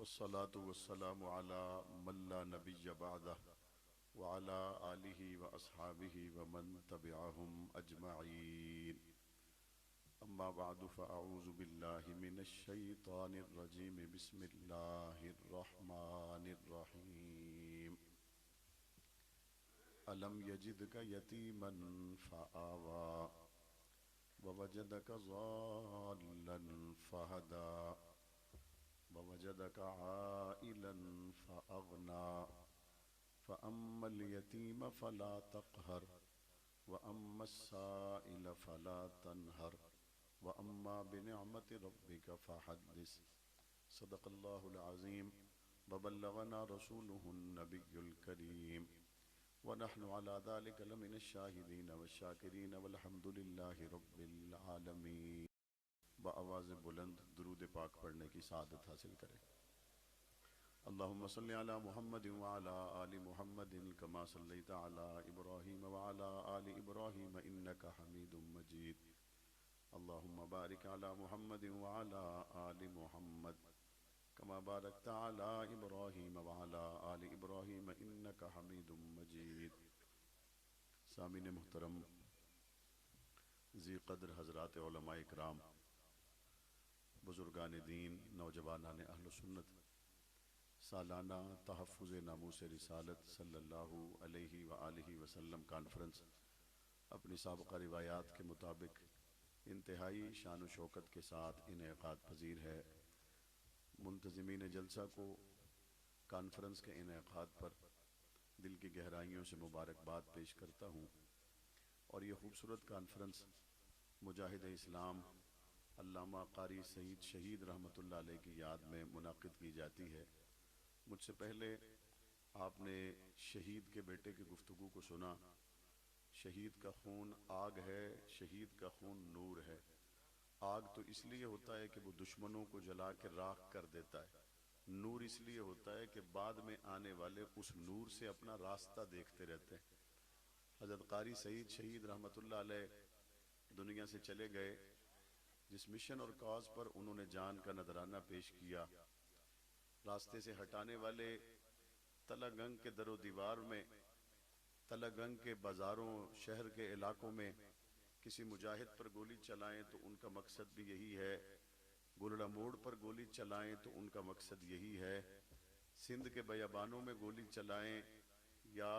والصلاة والسلام على من لا نبي بعده وعلى آله وأصحابه ومن تبعهم أجمعين. أما بعد فأعوذ بالله من الشيطان الرجيم. بسم الله الرحمن الرحيم. ألم يجدك يتيما فآوى ووجدك ضالا فهدى ووجدك عائلا فأغنى فأما اليتيم فلا تقهر وأما السائل فلا تنهر وأما بنعمة ربك فحدث. صدق الله العظيم وبلغنا رسوله النبي الكريم ونحن على ذلك لمن الشاهدين والشاكرين والحمد لله رب العالمين. بآواز بلند درود پاک پڑھنے کی سعادت حاصل کریں. اللہم صلی علی محمد وعلی آل محمد کما صلیت علی ابراہیم وعلی آل ابراہیم انکا حمید مجید. اللہم بارک علی محمد وعلی آل محمد کما بارکت علی ابراہیم وعلی آل ابراہیم انکا حمید مجید. سامعین محترم، ذی قدر حضرات علماء اکرام، بزرگان دین، نوجوانان اہل سنت، سالانہ تحفظ ناموس رسالت صلی اللہ علیہ وآلہ وسلم کانفرنس اپنی سابقہ روایات کے مطابق انتہائی شان و شوکت کے ساتھ انعقاد پذیر ہے. منتظمین جلسہ کو کانفرنس کے انعقاد پر دل کی گہرائیوں سے مبارکباد پیش کرتا ہوں. اور یہ خوبصورت کانفرنس مجاہد اسلام علامہ قاری سعید شہید رحمۃ اللہ علیہ کی یاد میں منعقد کی جاتی ہے. مجھ سے پہلے آپ نے شہید کے بیٹے کی گفتگو کو سنا. شہید کا خون آگ ہے، شہید کا خون نور ہے. آگ تو اس لیے ہوتا ہے کہ وہ دشمنوں کو جلا کے راکھ کر دیتا ہے. نور اس لیے ہوتا ہے کہ بعد میں آنے والے اس نور سے اپنا راستہ دیکھتے رہتے ہیں. حضرت قاری سعید شہید رحمۃ اللہ علیہ دنیا سے چلے گئے. جس مشن اور کاز پر انہوں نے جان کا نذرانہ پیش کیا، راستے سے ہٹانے والے تلہ گنگ کے در و دیوار میں، تلہ گنگ کے بازاروں، شہر کے علاقوں میں کسی مجاہد پر گولی چلائیں تو ان کا مقصد بھی یہی ہے. گولڑا موڑ پر گولی چلائیں تو ان کا مقصد یہی ہے. سندھ کے بیابانوں میں گولی چلائیں یا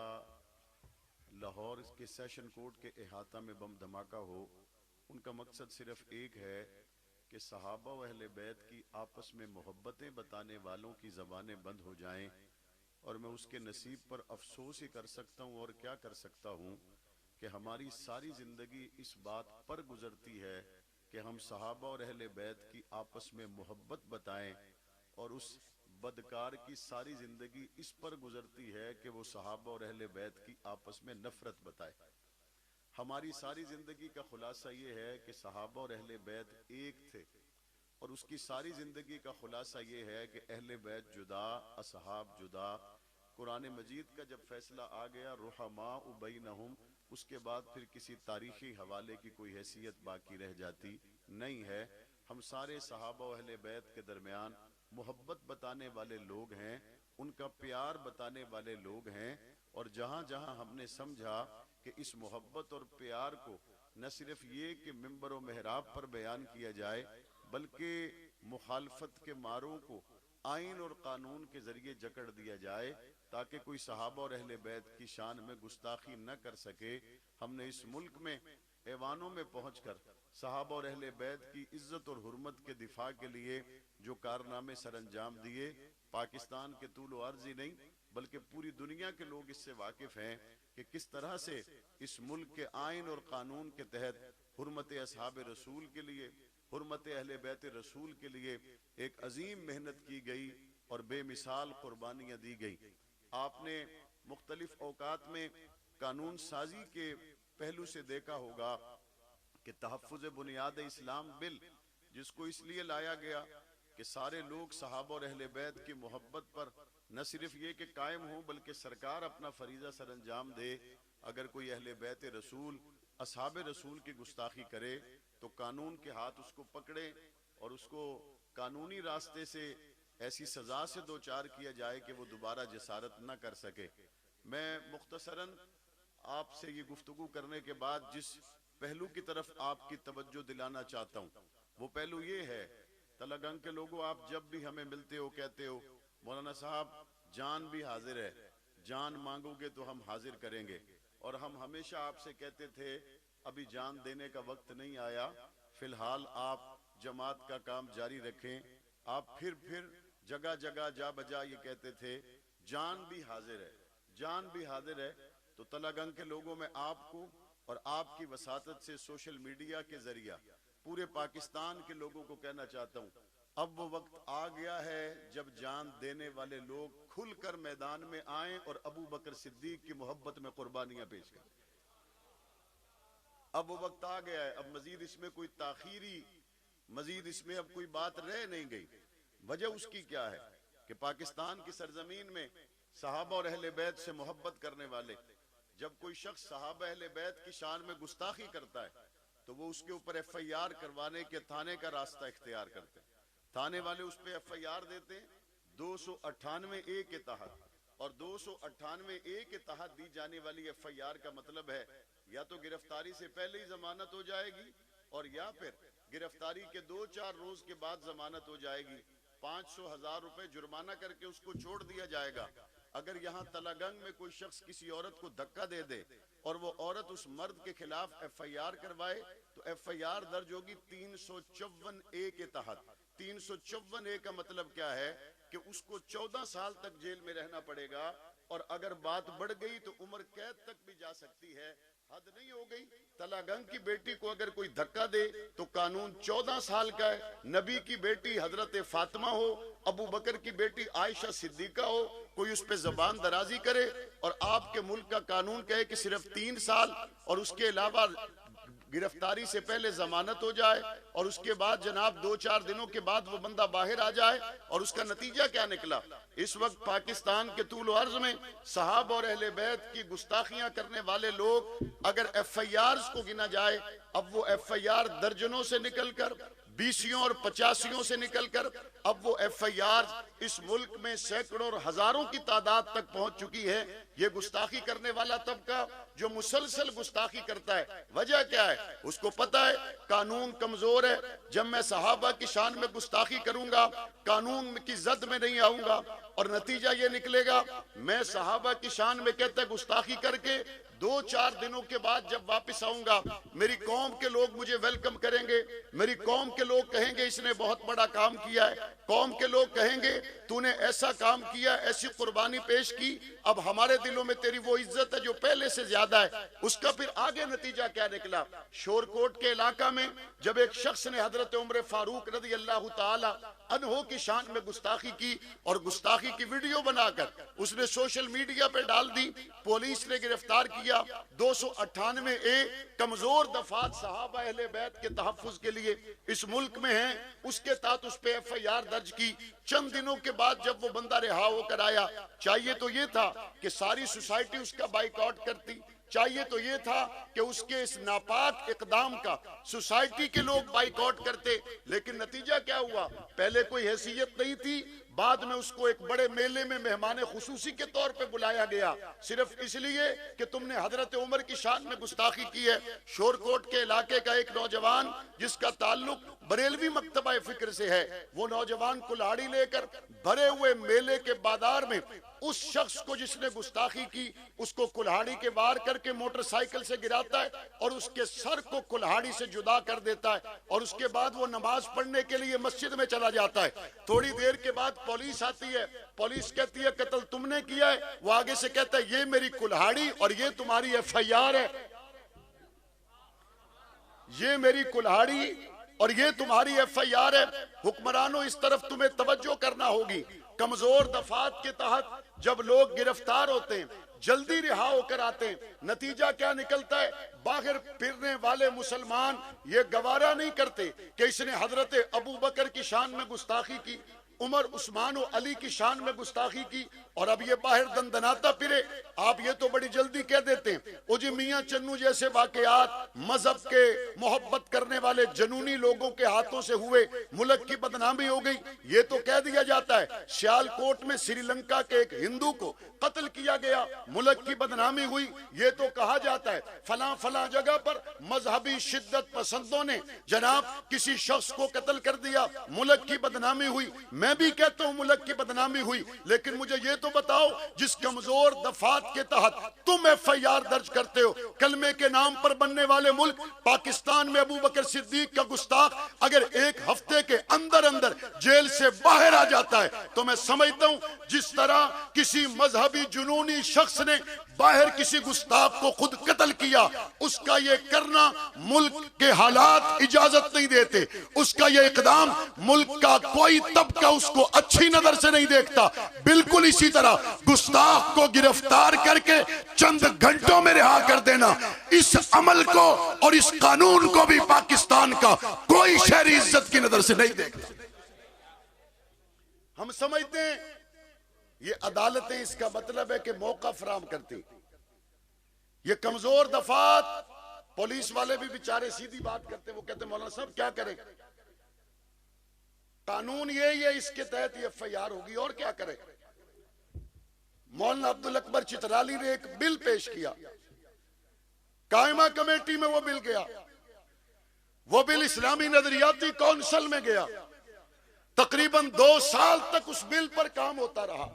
لاہور کے سیشن کورٹ کے احاطہ میں بم دھماکہ ہو، ان کا مقصد صرف ایک ہے کہ صحابہ و اہل بیت کی آپس میں محبتیں بتانے والوں کی زبانیں بند ہو جائیں. اور میں اس کے نصیب پر افسوس ہی کر سکتا ہوں اور کیا کر سکتا ہوں کہ ہماری ساری زندگی اس بات پر گزرتی ہے کہ ہم صحابہ اور اہل بیت کی آپس میں محبت بتائیں، اور اس بدکار کی ساری زندگی اس پر گزرتی ہے کہ وہ صحابہ اور اہل بیت کی آپس میں نفرت بتائے. ہماری ساری زندگی کا خلاصہ یہ ہے کہ صحابہ اور اہل بیت ایک تھے، اور اس کی ساری زندگی کا خلاصہ یہ ہے کہ اہل بیت جدا، اصحاب جدا. قرآن مجید کا جب فیصلہ آ گیا رحماء بینہم، اس کے بعد پھر کسی تاریخی حوالے کی کوئی حیثیت باقی رہ جاتی نہیں ہے. ہم سارے صحابہ و اہل بیت کے درمیان محبت بتانے والے لوگ ہیں، ان کا پیار بتانے والے لوگ ہیں. اور جہاں جہاں ہم نے سمجھا کہ اس محبت اور پیار کو نہ صرف یہ کہ ممبر و محراب پر بیان کیا جائے، بلکہ مخالفت کے ماروں کو آئین اور قانون کے ذریعے جکڑ دیا جائے تاکہ کوئی صحابہ اور اہل بیت کی شان میں گستاخی نہ کر سکے، ہم نے اس ملک میں ایوانوں میں پہنچ کر صحابہ اور اہل بیت کی عزت اور حرمت کے دفاع کے لیے جو کارنامے سر انجام دیے، پاکستان کے طول و عرض ہی نہیں بلکہ پوری دنیا کے لوگ اس سے واقف ہیں کہ کس طرح سے اس ملک کے آئین اور قانون کے تحت حرمت اصحاب رسول کے لیے، حرمت اہل بیت رسول کے لیے ایک عظیم محنت کی گئی اور بے مثال قربانیاں دی گئی. آپ نے مختلف اوقات میں قانون سازی کے پہلو سے دیکھا ہوگا کہ تحفظ بنیاد اسلام بل، جس کو اس لیے لایا گیا کہ سارے لوگ صحابہ اور اہل بیت کی محبت پر نہ صرف یہ کہ قائم ہوں بلکہ سرکار اپنا فریضہ سر انجام دے. اگر کوئی اہل بیت رسول، اصحاب رسول کی گستاخی کرے تو قانون کے ہاتھ اس کو پکڑے اور اس کو قانونی راستے سے ایسی سزا سے دو چار کیا جائے کہ وہ دوبارہ جسارت نہ کر سکے۔ میں مختصراً آپ سے یہ گفتگو کرنے کے بعد جس پہلو کی طرف آپ کی توجہ دلانا چاہتا ہوں وہ پہلو یہ ہے، تلہ گنگ کے لوگوں، آپ جب بھی ہمیں ملتے ہو کہتے ہو مولانا صاحب جان بھی حاضر ہے، جان مانگو گے تو ہم حاضر کریں گے، اور ہم ہمیشہ آپ سے کہتے تھے ابھی جان دینے کا وقت نہیں آیا، فی الحال آپ جماعت کا کام جاری رکھیں۔ آپ پھر جگہ جگہ جا بجا یہ کہتے تھے جان بھی حاضر ہے، جان بھی حاضر ہے۔ تو تلہ گنگ کے لوگوں میں آپ کو اور آپ کی وساطت سے سوشل میڈیا کے ذریعہ پورے پاکستان کے لوگوں کو کہنا چاہتا ہوں، اب وہ وقت آ گیا ہے جب جان دینے والے لوگ کھل کر میدان میں آئیں اور ابو بکر صدیق کی محبت میں قربانیاں پیش کریں۔ اب وہ وقت آ گیا ہے، اب مزید اس میں کوئی تاخیری، مزید اس میں اب کوئی بات رہ نہیں گئی۔ وجہ اس کی کیا ہے کہ پاکستان کی سرزمین میں صحابہ اور اہل بیت سے محبت کرنے والے، جب کوئی شخص صحابہ اہل بیت کی شان میں گستاخی کرتا ہے تو وہ اس کے اوپر ایف آئی آر کروانے کے تھانے کا راستہ اختیار کرتے ہیں۔ تھانے والے اس پہ ایف آئی آر دیتے ہیں 298A کے تحت، اور 298A کے تحت دی جانے والی ایف آئی آر کا مطلب ہے یا تو گرفتاری سے پہلے ہی ضمانت ہو جائے گی، اور یا پھر گرفتاری کے 2-4 روز کے بعد ضمانت ہو جائے گی، 500,000 روپے جرمانہ کر کے اس کو چھوڑ دیا جائے گا۔ اگر یہاں تلہ گنگ میں کوئی شخص کسی عورت کو دھکا دے دے اور وہ عورت اس مرد کے خلاف ایف آئی آر کروائے تو ایف آئی آر درج ہوگی 354A کے تحت۔ 354A کا مطلب کیا ہے کہ اس کو 14 سال تک جیل میں رہنا پڑے گا، اور اگر بات بڑھ گئی تو عمر قید تک بھی جا سکتی ہے۔ حد نہیں ہو گئی؟ تلہ گنگ کی بیٹی کو اگر کوئی دھکا دے تو قانون 14 سال کا ہے۔ نبی کی بیٹی حضرت فاطمہ ہو، ابو بکر کی بیٹی عائشہ صدیقہ ہو، کوئی اس پہ زبان درازی کرے اور آپ کے ملک کا قانون کہے کہ صرف 3 سال اور اس کے علاوہ گرفتاری سے پہلے ضمانت ہو جائے، اور اس کے بعد جناب 2-4 دنوں کے بعد وہ بندہ باہر آ جائے، اور اس کا نتیجہ کیا نکلا؟ اس وقت پاکستان کے طول و عرض میں صحابہ اور اہل بیت کی گستاخیاں کرنے والے لوگ اگر ایف آئی آرز کو گنا جائے، اب وہ ایف آئی آر درجنوں سے نکل کر 20 اور 85 سے نکل کر اب وہ ایف آئی آر اس ملک میں سینکڑوں اور ہزاروں کی تعداد تک پہنچ چکی ہے۔ یہ گستاخی کرنے والا طبقہ جو مسلسل گستاخی کرتا ہے، وجہ کیا ہے؟ اس کو پتا ہے قانون کمزور ہے، جب میں صحابہ کی شان میں گستاخی کروں گا قانون کی زد میں نہیں آؤں گا، اور نتیجہ یہ نکلے گا میں صحابہ کی شان میں کہتا ہے گستاخی کر کے 2-4 دنوں کے بعد جب واپس آؤں گا میری قوم کے لوگ مجھے ویلکم کریں گے، میری قوم کے لوگ کہیں گے اس نے بہت بڑا کام کیا ہے، قوم کے لوگ کہیں گے تو نے ایسا کام کیا، ایسی قربانی پیش کی، اب ہمارے دلوں میں تیری وہ عزت ہے جو پہلے سے زیادہ ہے۔ اس کا پھر آگے نتیجہ کیا نکلا؟ شور کوٹ کے علاقہ میں جب ایک شخص نے حضرت عمر فاروق رضی اللہ تعالی عنہ کی شان میں گستاخی کی اور گستاخی کی ویڈیو بنا کر اس نے سوشل میڈیا پہ ڈال دی، پولیس نے گرفتار کیا۔ 298A کمزور دفعات صحابہ اہل بیت کے تحفظ کے لیے اس ملک میں ہیں، اس کے تحت اس پہ ایف آئی آر درج کی۔ چند دنوں کے بعد جب وہ بندہ رہا ہو کر آیا، چاہیے تو یہ تھا کہ ساری سوسائٹی اس کا بائیکاٹ کرتی، چاہیے تو یہ تھا کہ اس کے اس ناپاک اقدام کا سوسائٹی کے لوگ بائیکاٹ کرتے، لیکن نتیجہ کیا ہوا؟ پہلے کوئی حیثیت نہیں تھی، بعد میں اس کو ایک بڑے میلے میں مہمان خصوصی کے طور پہ بلایا گیا، صرف اس لیے کہ تم نے حضرت عمر کی شان میں گستاخی کی ہے۔ شور کوٹ کے علاقے کا ایک نوجوان جس کا تعلق بریلوی مکتبہ فکر سے ہے، وہ نوجوان کلاڑی لے کر بھرے ہوئے میلے کے بازار میں اس شخص کو جس نے گستاخی کی اس کو کلہاڑی کے وار کر کے موٹر سائیکل سے گراتا ہے اور اس کے سر کو کلہاڑی سے جدا کر دیتا ہے، اور اس کے بعد وہ نماز پڑھنے کے لیے مسجد میں چلا جاتا ہے۔ تھوڑی دیر کے بعد پولیس آتی ہے، پولیس کہتی ہے قتل تم نے کیا ہے، وہ آگے سے کہتا ہے یہ میری کلہاڑی اور یہ تمہاری ایف آئی آر ہے، یہ میری کلہاڑی اور یہ تمہاری ایف آئی آر ہے۔ حکمرانوں اس طرف تمہیں توجہ کرنا ہوگی، کمزور دفعات کے تحت جب لوگ گرفتار ہوتے ہیں جلدی رہا ہو کر آتے ہیں، نتیجہ کیا نکلتا ہے؟ باہر پھرنے والے مسلمان یہ گوارا نہیں کرتے کہ اس نے حضرت ابو بکر کی شان میں گستاخی کی، عمر عثمان و علی کی شان میں گستاخی کی، اور اب یہ باہر دندناتا پھرے. آپ یہ تو بڑی جلدی کہہ دیتے ہیں او جی میاں چنو جیسے واقعات مذہب کے محبت کرنے والے جنونی لوگوں کے ہاتھوں سے ہوئے، ملک کی بدنامی ہو گئی. یہ تو کہہ دیا جاتا ہے سیال کوٹ میں سری لنکا کے ایک ہندو کو قتل کیا گیا، ملک کی بدنامی ہوئی. یہ تو کہا جاتا ہے فلاں فلاں جگہ پر مذہبی شدت پسندوں نے جناب کسی شخص کو قتل کر دیا، ملک کی بدنامی ہوئی. میں بھی کہتا ہوں ملک کی بدنامی ہوئی، لیکن مجھے یہ تو بتاؤ جس کمزور دفعات کے تحت تم ایف آئی آر درج کرتے ہو، کلمے کے نام پر بننے والے ملک پاکستان میں ابو بکر صدیق کا گستاخ اگر ایک ہفتے کے اندر اندر جیل سے باہر آ جاتا ہے تو میں سمجھتا ہوں جس طرح کسی مذہبی جنونی شخص نے باہر کسی گستاخ کو خود قتل کیا، اس کا یہ کرنا ملک کے حالات اجازت نہیں دیتے، اس کا یہ اقدام ملک کا کوئی طبقہ اس کو اچھی نظر سے نہیں دیکھتا. بالکل اسی طرح گستاخ کو گرفتار کر کے چند گھنٹوں میں رہا کر دینا، اس عمل کو اور اس قانون کو بھی پاکستان کا کوئی شہری عزت کی نظر سے نہیں دیکھتا. ہم سمجھتے ہیں یہ عدالتیں اس کا مطلب ہے کہ موقع فراہم کرتی. یہ کمزور دفعات پولیس والے بھی بیچارے سیدھی بات کرتے، وہ کہتے مولانا صاحب کیا کریں، قانون یہ ہے اس کے تحت یہ ایف آئی آر ہوگی اور کیا کرے. مولانا عبدالاکبر چترالی نے ایک بل پیش کیا، قائمہ کمیٹی میں وہ بل گیا، وہ بل اسلامی نظریاتی کونسل میں گیا، تقریباً 2 سال تک اس بل پر کام ہوتا رہا،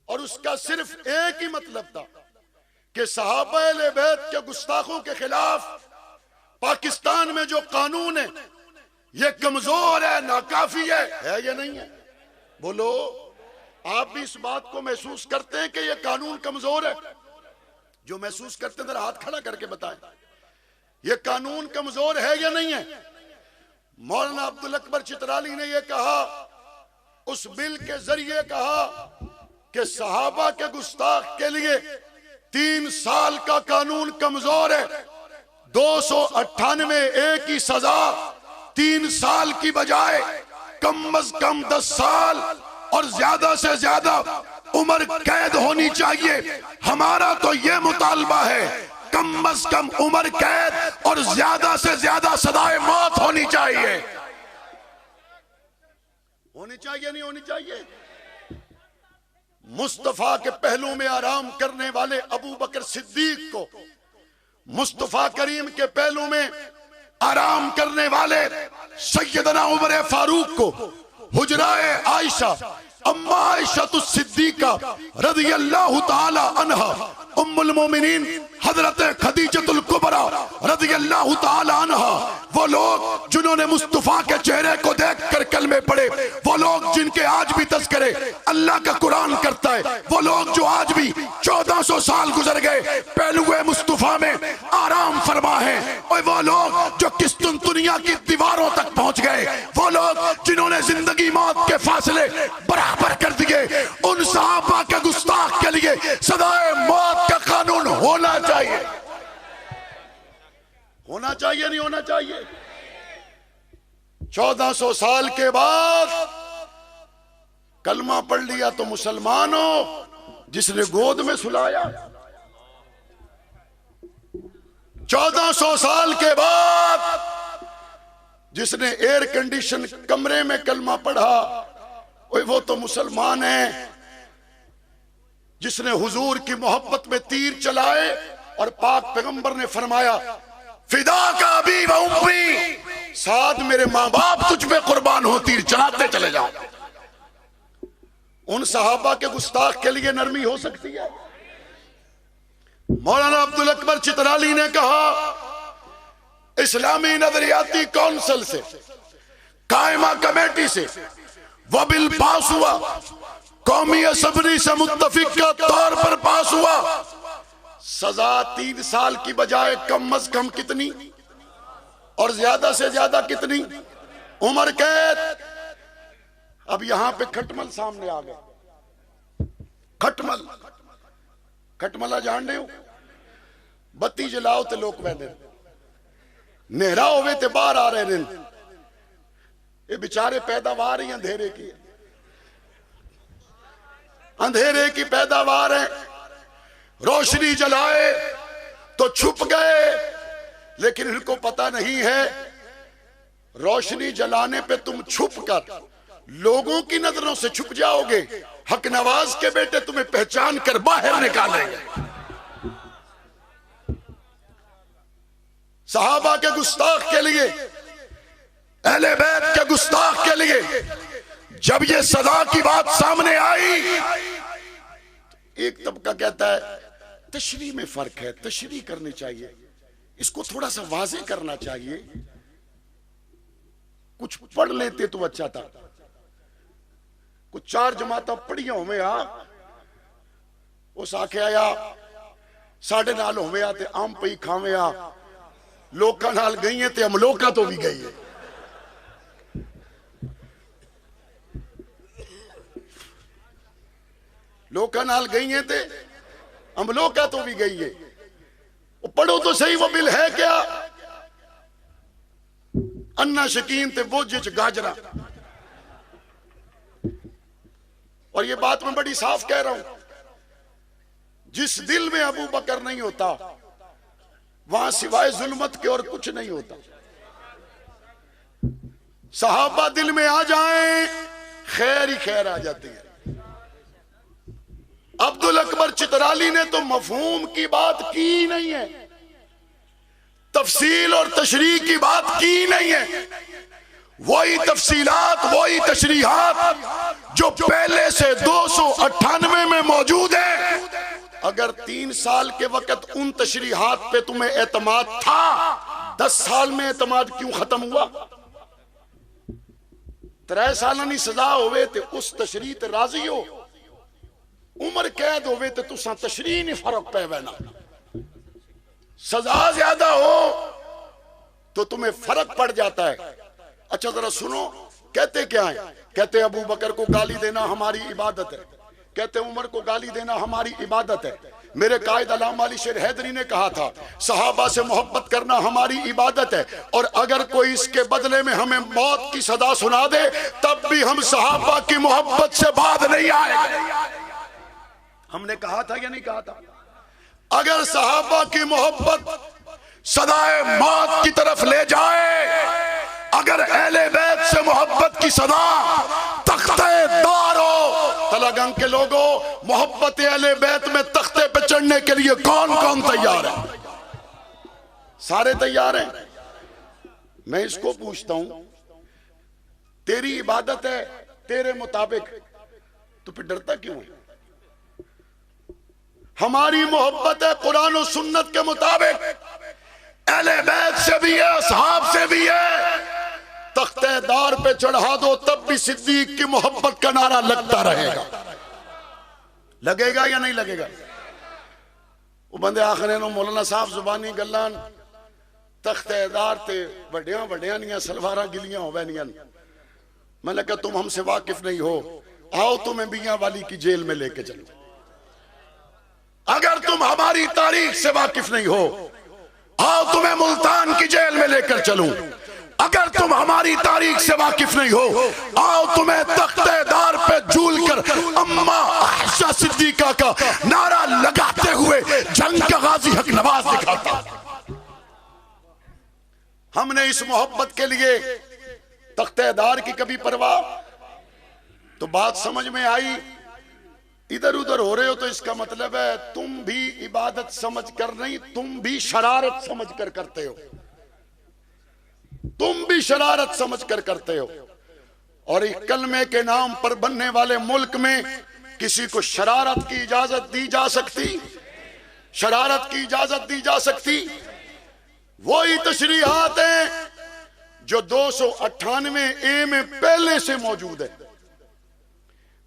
اور اس کا صرف ایک ہی مطلب تھا کہ صحابہ اہل بیت کے گستاخوں کے خلاف پاکستان میں جو قانون ہے یہ کمزور ہے، ناکافی ہے یا نہیں ہے؟ بولو، آپ بھی اس بات کو محسوس کرتے ہیں کہ یہ قانون کمزور ہے؟ جو محسوس کرتے ہیں ذرا ہاتھ کھڑا کر کے بتائیں یہ قانون کمزور ہے یا نہیں ہے؟ مولانا عبدالاکبر چترالی نے یہ کہا، اس بل کے ذریعے کہا کہ صحابہ کے گستاخ کے لیے 3 سال کا قانون کمزور ہے، 298 ایک ہی سزا 3 سال کی بجائے کم از کم 10 سال اور زیادہ سے زیادہ عمر قید ہونی چاہیے. ہمارا تو یہ مطالبہ ہے کم از کم عمر قید اور زیادہ سے زیادہ سزائے موت ہونی چاہیے. ہونی چاہیے نہیں ہونی چاہیے؟ مصطفیٰ کے پہلو میں آرام کرنے والے ابو بکر صدیق کو، مصطفیٰ کریم کے پہلو میں آرام کرنے والے سیدنا عمر فاروق کو، حجرائے عائشہ اما عائشہ الصدیقہ رضی اللہ تعالی عنہا، ام المومنین حضرت خدیجۃ الکبریٰ رضی اللہ تعالی عنہا، وہ لوگ جنہوں نے مصطفیٰ کے چہرے کو دیکھ کر کلمے پڑھے، وہ لوگ جن کے آج بھی تذکرے اللہ کا قرآن کرتا ہے، وہ لوگ جو آج بھی 1400 سال گزر گئے پہلوئے مصطفیٰ میں آرام فرما ہیں، اور وہ لوگ جو قسطن دنیا کی دیواروں تک پہنچ گئے، وہ لوگ جنہوں نے زندگی موت کے فاصلے برابر کر دیے، ان صحابہ کے گستاخ کے لیے سزائے موت کا قانون ہونا چاہیے. ہونا چاہیے نہیں ہونا چاہیے؟ 1400 سال کے بعد کلمہ پڑھ لیا تو مسلمان ہو، جس نے گود میں سلایا. 1400 سال کے بعد جس نے ایئر کنڈیشن کمرے میں کلمہ پڑھا وہ تو مسلمان ہے. جس نے حضور کی محبت میں تیر چلائے اور پاک پیغمبر نے فرمایا فدا کا ابی و امی، ساتھ میرے ماں باپ تجھ پہ قربان ہو، تیر چلاتے چلے جاؤ. ان صحابہ کے گستاخ کے لیے نرمی ہو سکتی ہے؟ مولانا عبدالاکبر چترالی نے کہا اسلامی نظریاتی کونسل سے، قائمہ کمیٹی سے وہ بل پاس ہوا، قومی اسمبلی سے متفق کا طور پر پاس ہوا. سزا 3 سال کی بجائے کم از کم کتنی اور زیادہ سے زیادہ کتنی؟ عمر قید. اب یہاں پہ کھٹمل سامنے آ گئے. کھٹملہ جان رہے ہو؟ بتی جلاؤ تے لوگ پہنے نہرا ہوئے تے باہر آ رہے ہیں. یہ بیچارے پیداوار ہی اندھیرے کی ہے، اندھیرے کی پیداوار ہے. روشنی جلائے تو چھپ گئے، لیکن ان کو پتہ نہیں ہے روشنی جلانے پہ تم چھپ کر لوگوں کی نظروں سے چھپ جاؤ گے، حق نواز کے بیٹے تمہیں پہچان کر باہر نکالیں گے. صحابہ کے گستاخ کے لیے، اہل بیت کے گستاخ کے لیے جب یہ سزا کی بات سامنے آئی، ایک طبقہ کہتا ہے تشریح میں فرق ہے، تشریح کرنی چاہیے، اس کو تھوڑا سا واضح کرنا چاہیے، کچھ پڑھ لیتے تو اچھا تھا. کچھ 4 جماعتیں پڑھیاں ہوئے اس آکھے آیا ساڑھے نال ہوئے تے آم پئی کھاوے لوکاں نال گئی ہیں تے ہم لوکاں تو بھی گئی ہیں. لوکاں نال گئی ہیں تے ہم لوکاں تو بھی گئی ہیں. پڑھو تو صحیح وہ بل ہے کیا؟ انا شکین تے بوجھ گاجرا. اور یہ بات میں بڑی صاف کہہ رہا ہوں، جس دل میں ابو بکر نہیں ہوتا وہاں سوائے ظلمت کے اور کچھ نہیں ہوتا. صحابہ دل میں آ جائیں خیر ہی خیر آ جاتی ہے. عبدالاکبر چترالی نے تو مفہوم کی بات کی نہیں ہے، تفصیل اور تشریح کی بات کی نہیں ہے. وہی تفصیلات، وہی تشریحات جو پہلے سے 298 میں موجود ہیں. اگر 3 سال کے وقت ان تشریحات پہ تمہیں اعتماد تھا، 10 سال میں اعتماد کیوں ختم ہوا؟ 3 سالانی سزا ہوئے تے اس تشریح تے راضی ہو، عمر قید ہوئے تے تساں تشریح نہیں فرق پہ وینا. سزا زیادہ ہو تو تمہیں فرق پڑ جاتا ہے. اچھا ذرا سنو، کہتے کیا ہیں؟ کہتے ابو بکر کو گالی دینا ہماری عبادت ہے، کہتے عمر کو گالی دینا ہماری عبادت ہے. میرے قائد علامہ علی شیر حیدری نے کہا تھا صحابہ سے محبت کرنا ہماری عبادت ہے، اور اگر کوئی اس کے بدلے میں ہمیں موت کی صدا سنا دے تب بھی ہم صحابہ کی محبت سے بعد نہیں آئے گے. ہم نے کہا تھا یا نہیں کہا تھا؟ اگر صحابہ کی محبت صدائے موت کی طرف لے جائے، اگر اہل بیت سے محبت کی صدا تختہ دار ہو، تلگنگ کے لوگوں محبت اہل بیت میں تختے پہ چڑھنے کے لیے کون کون تیار ہے؟ سارے تیار ہیں. میں اس کو پوچھتا ہوں تیری عبادت ہے تیرے مطابق، تو پھر ڈرتا کیوں ہے؟ ہماری محبت ہے قرآن و سنت کے مطابق، اہل بیت سے بھی ہے، اصحاب سے بھی ہے. تختہ دار پہ چڑھا دو تب بھی صدیق کی محبت کا نعرہ لگتا رہے گا. لگے گا یا نہیں لگے گا؟ وہ بندے آخرے نو مولانا صاحب زبانی گلان تختہ دار تے وڈیاں وڈیاں نیاں سلوارہ گلیاں ہو بینیاں. میں نے کہا تم ہم سے واقف نہیں ہو، آؤ تمہیں بیاں والی کی جیل میں لے کے چلو. اگر تم ہماری تاریخ سے واقف نہیں ہو، آؤ تمہیں ملتان کی جیل میں لے کر چلوں. اگر تم ہماری تاریخ سے واقف نہیں ہو، آؤ تمہیں تختہ دار پہ جھول کر اما عائشہ صدیقہ کا نعرہ لگاتے ہوئے جنگ کا غازی حق نواز دکھاتا. ہم نے اس محبت کے لیے تختہ دار کی کبھی پرواہ؟ تو بات سمجھ میں آئی. ادھر ادھر ہو رہے ہو تو اس کا مطلب ہے تم بھی عبادت سمجھ کر نہیں، تم بھی شرارت سمجھ کر کرتے ہو، تم بھی شرارت سمجھ کر کرتے ہو. اور ایک کلمے کے نام پر بننے والے ملک میں کسی کو شرارت کی اجازت دی جا سکتی؟ شرارت کی اجازت دی جا سکتی؟ وہی تشریحات ہیں جو 298 میں پہلے سے موجود ہے.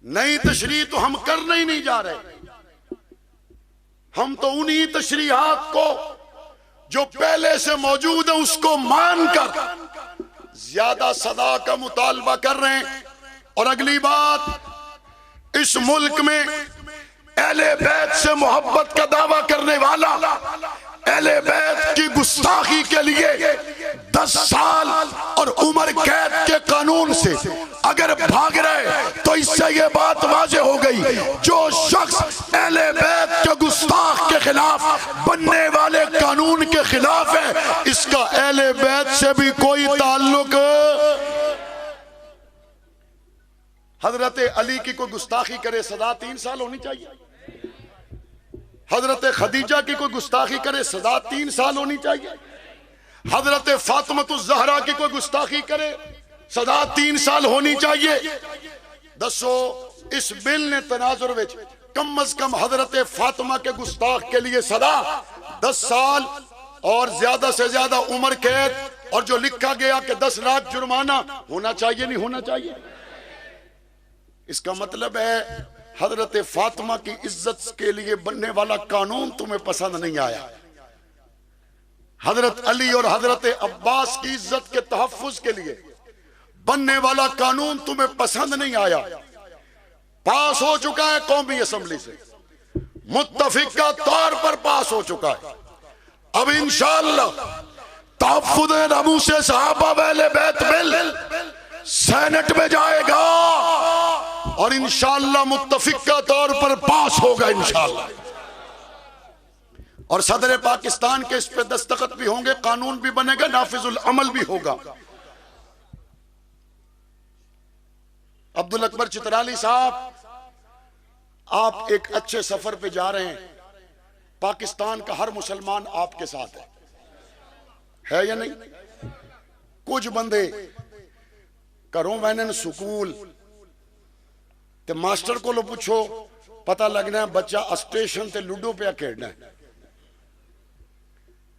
نئی تشریح تو ہم کرنے ہی نہیں جا رہے، ہم تو انہی تشریحات کو جو پہلے سے موجود ہے اس کو مان کر زیادہ سزا کا مطالبہ کر رہے ہیں. اور اگلی بات، اس ملک میں اہل بیت سے محبت کا دعویٰ کرنے والا، اہل بیت کی گستاخی کے لیے 10 سال اور عمر قید کے قانون سے اگر بھاگ رہے تو اس سے یہ بات واضح ہو گئی، جو شخص اہل بیت کے گستاخ کے خلاف بننے والے قانون کے خلاف ہے، اس کا اہل بیت سے بھی کوئی تعلق۔ حضرت علی کی کوئی گستاخی کرے سزا 3 سال ہونی چاہیے، حضرت خدیجہ کی کوئی گستاخی کرے سزا 3 سال ہونی چاہیے، حضرت فاطمہ الزہرا کی کوئی گستاخی کرے سزا 3 سال ہونی چاہیے۔ دسو اس بل نے تناظر وچ کم از کم حضرت فاطمہ کے گستاخ کے لیے سزا 10 سال اور زیادہ سے زیادہ عمر قید، اور جو لکھا گیا کہ 10 لاکھ جرمانہ ہونا چاہیے نہیں ہونا چاہیے؟ اس کا مطلب ہے حضرت فاطمہ کی عزت کے لیے بننے والا قانون تمہیں پسند نہیں آیا، حضرت علی اور حضرت عباس کی عزت کے تحفظ کے لیے بننے والا قانون تمہیں پسند نہیں آیا، پاس ہو چکا ہے قومی اسمبلی سے، متفقہ طور پر پاس ہو چکا ہے۔ اب انشاءاللہ تحفظ ناموس صحابہ و اہل بیت بل سینٹ میں جائے گا اور انشاءاللہ متفقہ طور پر پاس ہوگا انشاءاللہ، اور صدر پاکستان کے اس پہ دستخط بھی ہوں گے، قانون بھی بنے گا، نافذ العمل بھی ہوگا۔ عبدالاکبر چترالی صاحب، آپ ایک اچھے سفر پہ جا رہے ہیں، پاکستان کا ہر مسلمان آپ کے ساتھ ہے یا نہیں؟ کچھ بندے کروں وینن سکول تے ماسٹر کو لو پوچھو پتہ لگنا ہے بچہ اسٹیشن تے لوڈو پہ کھیلنا ہے،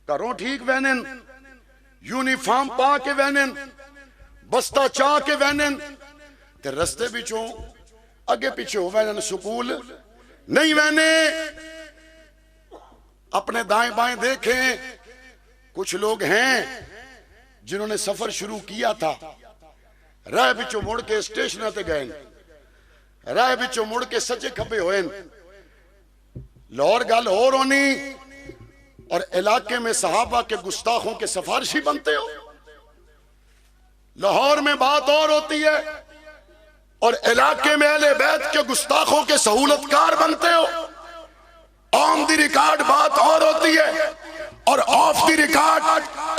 کروں ٹھیک وینن یونیفارم پا کے وینن بستہ چاہ کے وینن تے رستے بچوں اگے پیچھے ہو وینن سکول نہیں وینے۔ اپنے دائیں بائیں دیکھیں، کچھ لوگ ہیں جنہوں نے سفر شروع کیا تھا، راہ بچوں مڑ کے اسٹیشن تے گئے، راہ بچوں مڑ کے سچے کھپے ہوئے، لاہور گل اور ہونی اور علاقے میں صحابہ کے گستاخوں کے سفارشی بنتے ہو، لاہور میں بات اور ہوتی ہے اور علاقے میں اہل بیت کے گستاخوں کے سہولت کار بنتے ہو، آن دی ریکارڈ بات اور ہوتی ہے اور آف دی ریکارڈ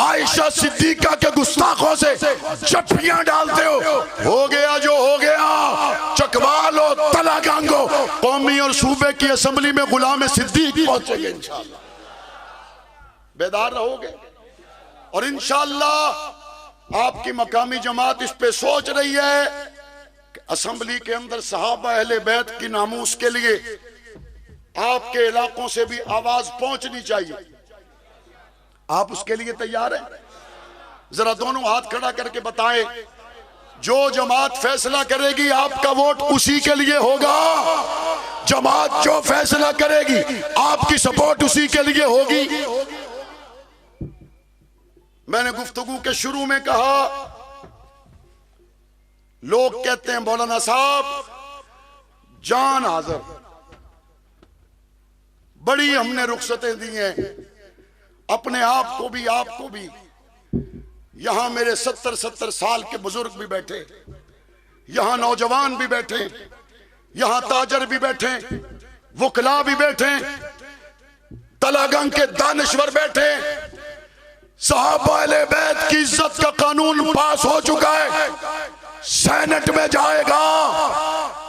عائشہ صدیقہ کے گستاخوں سے چپیاں ڈالتے ہو گیا جو ہو گیا، چکوالو تلا گانگو، قومی اور صوبے کی اسمبلی میں غلام صدیق پہنچے گے انشاءاللہ، بیدار رہو گے، اور انشاءاللہ آپ کی مقامی جماعت اس پہ سوچ رہی ہے کہ اسمبلی کے اندر صحابہ اہل بیت کی ناموس کے لیے آپ کے علاقوں سے بھی آواز پہنچنی چاہیے، آپ اس کے لیے تیار ہیں؟ ذرا دونوں ہاتھ کھڑا کر کے بتائیں، جو جماعت فیصلہ کرے گی آپ کا ووٹ اسی کے لیے ہوگا، جماعت جو فیصلہ کرے گی آپ کی سپورٹ اسی کے لیے ہوگی۔ میں نے گفتگو کے شروع میں کہا، لوگ کہتے ہیں مولانا صاحب جان حاضر، بڑی ہم نے رخصتیں دی ہیں، اپنے آپ کو بھی آپ کو بھی، یہاں میرے 70 سال کے بزرگ بھی بیٹھے، یہاں نوجوان بھی بیٹھے، یہاں تاجر بھی بیٹھے، وکلا بھی بیٹھے، تلاگنگ کے دانشور بیٹھے، صحابہ اہل بیت کی عزت کا قانون پاس ہو چکا ہے، سینٹ میں جائے گا،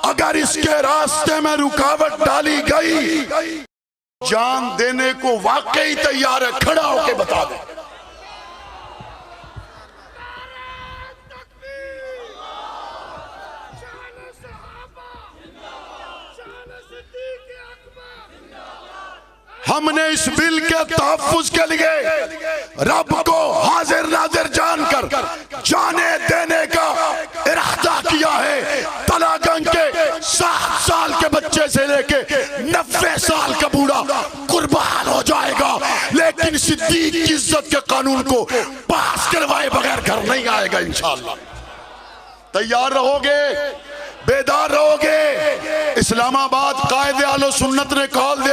اگر اس کے راستے میں رکاوٹ ڈالی گئی جان دینے کو واقعی تیار ہے، کھڑا ہو کے بتا دیں۔ ہم نے اس بل کے تحفظ کے لیے رب کو حاضر ناظر جان کر جانے دینے کا ارادہ کیا ہے۔ تلاگنگ کے 7 سال کے بچے سے لے کے 90 سال کا بوڑھا قربان ہو جائے گا، لیکن صدیق کی عزت کے قانون کو پاس کروائے بغیر گھر نہیں آئے گا انشاءاللہ۔ تیار رہو گے؟ بیدار رہو گے؟ اسلام آباد قائد اہل سنت نے کال دیا